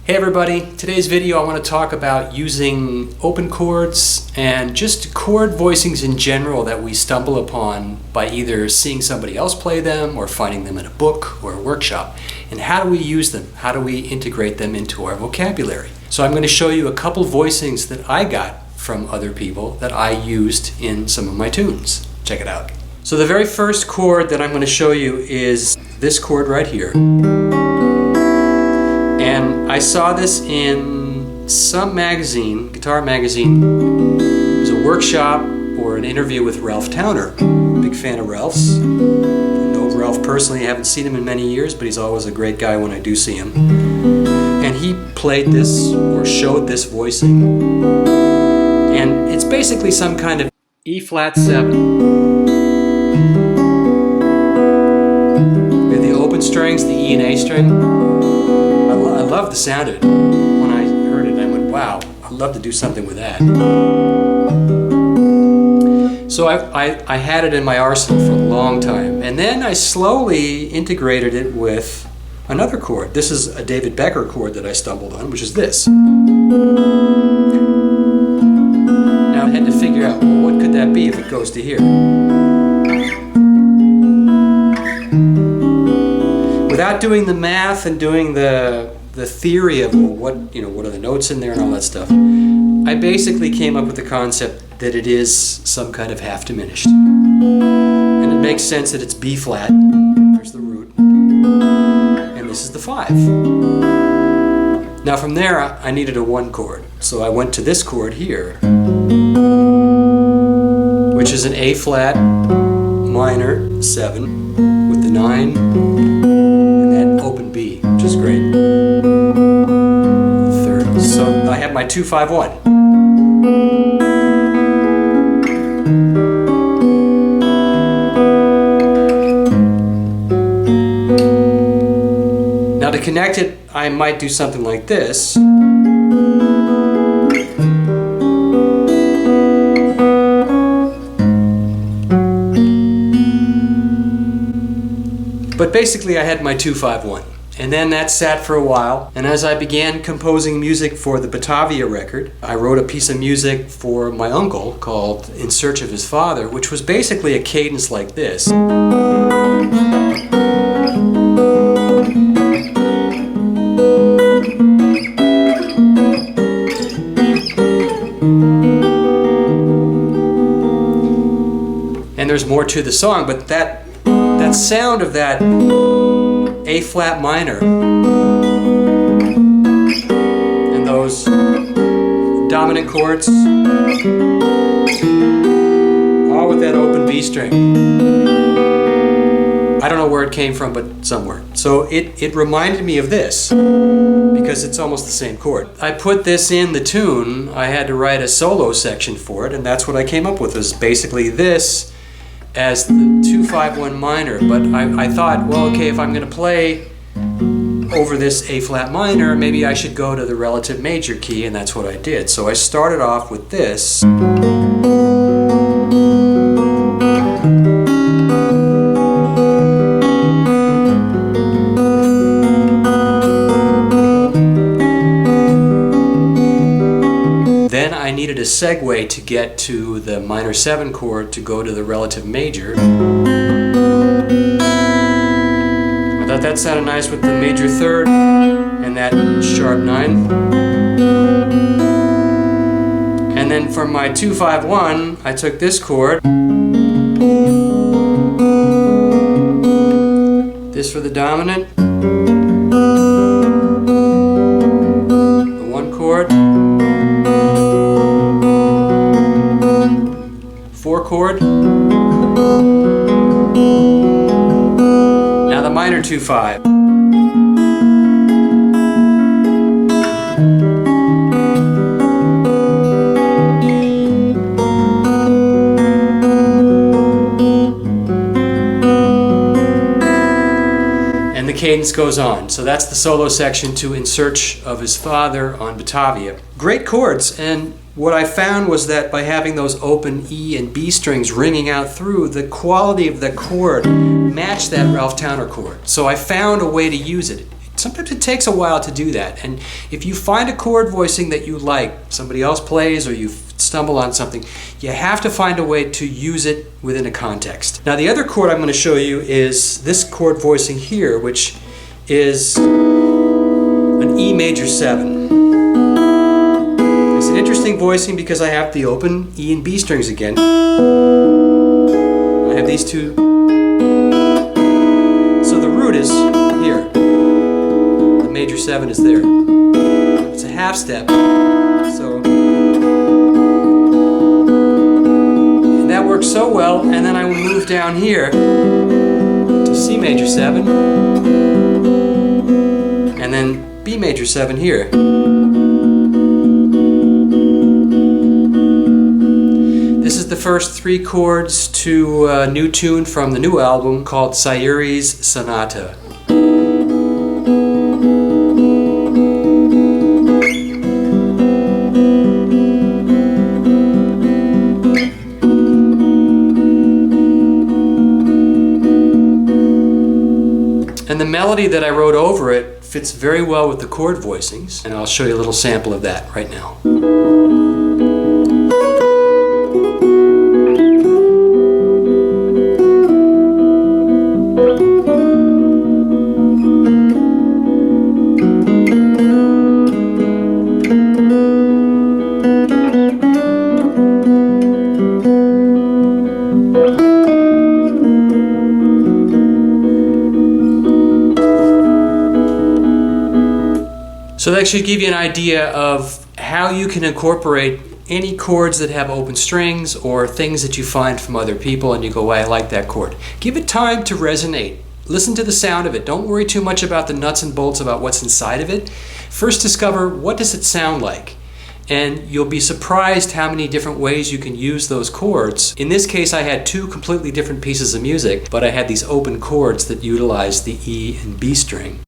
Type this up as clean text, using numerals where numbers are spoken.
Hey everybody, today's video I want to talk about using open chords and just chord voicings in general that we stumble upon by either seeing somebody else play them or finding them in a book or a workshop. And how do we use them? How do we integrate them into our vocabulary? So I'm going to show you a couple voicings that I got from other people that I used in some of my tunes. Check it out. So the very first chord that I'm going to show you is this chord right here. And I saw this in some magazine, guitar magazine. It was a workshop or an interview with Ralph Towner. Big fan of Ralph's. I know Ralph personally. I haven't seen him in many years, but he's always a great guy when I do see him. And he played this or showed this voicing. And it's basically some kind of E flat 7. With the open strings, the E and A string. I love the sound of it. When I heard it, I went, wow, I'd love to do something with that. So I had it in my arsenal for a long time. And then I slowly integrated it with another chord. This is a David Becker chord that I stumbled on, which is this. Now I had to figure out, well, what could that be if it goes to here? Without doing the math and doing the theory of, well, what are the notes in there and all that stuff, I basically came up with the concept that it is some kind of half diminished. And it makes sense that it's B flat, there's the root, and this is the 5. Now from there I needed a 1 chord, so I went to this chord here, which is an A flat minor 7 with the 9 and that open B, which is great. Third. So I have my 2-5-1. Now to connect it, I might do something like this. But basically I had my 2-5-1. And then that sat for a while, and as I began composing music for the Batavia record, I wrote a piece of music for my uncle called In Search of His Father, which was basically a cadence like this. And there's more to the song, but that sound of that A flat minor and those dominant chords, all with that open B string. I don't know where it came from, but somewhere. So it reminded me of this because it's almost the same chord. I put this in the tune. I had to write a solo section for it, and that's what I came up with, was basically this as the 2-5-1 minor. But I thought, well, okay, if I'm going to play over this A flat minor, maybe I should go to the relative major key, and that's what I did. So I started off with this. Then I needed a segue to get to the minor 7 chord to go to the relative major. I thought that sounded nice with the major 3rd and that sharp 9. And then from my 2-5-1, I took this chord, this for the dominant, the 1 chord, 4 chord, now the minor 2-5. And the cadence goes on. So that's the solo section to In Search of His Father on Batavia. Great chords, and what I found was that by having those open E and B strings ringing out through, the quality of the chord matched that Ralph Towner chord. So I found a way to use it. sometimes it takes a while to do that. And if you find a chord voicing that you like, somebody else plays, or you stumble on something, you have to find a way to use it within a context. Now the other chord I'm going to show you is this chord voicing here, which is an E major 7. It's an interesting voicing because I have the open E and B strings again. I have these two. So the root is here. The major 7 is there. It's a half step. So and that works so well, and then I will move down here to C major 7 and then B major 7 here. This is the first 3 chords to a new tune from the new album called Sayuri's Sonata. And the melody that I wrote over it fits very well with the chord voicings, and I'll show you a little sample of that right now. So that should give you an idea of how you can incorporate any chords that have open strings or things that you find from other people and you go, well, I like that chord. Give it time to resonate. Listen to the sound of it. Don't worry too much about the nuts and bolts about what's inside of it. First discover, what does it sound like? And you'll be surprised how many different ways you can use those chords. In this case, I had 2 completely different pieces of music, but I had these open chords that utilized the E and B string.